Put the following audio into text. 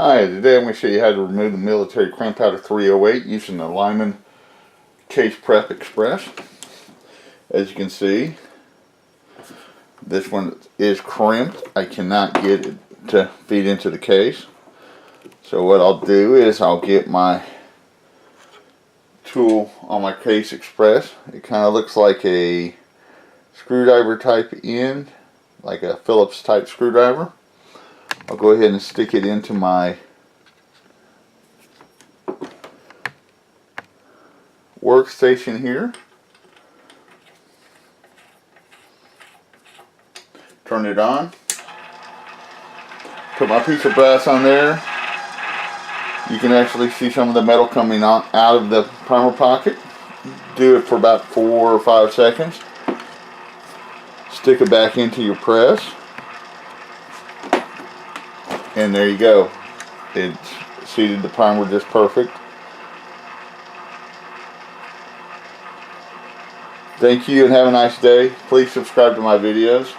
Hi, today I'm going to show you how to remove the military crimp out of 308 using the Lyman Case Prep Express. As you can see, this one is crimped. I cannot get it to feed into the case. So what I'll do is I'll get my tool on my Case Express. It kind of looks like a screwdriver type end, like a Phillips type screwdriver. I'll go ahead and stick it into my workstation here. Turn it on. Put my piece of brass on there. You can actually see some of the metal coming out of the primer pocket. Do it for about 4 or 5 seconds. Stick it back into your press. And there you go. It's seated the primer just perfect. Thank you and have a nice day. Please subscribe to my videos.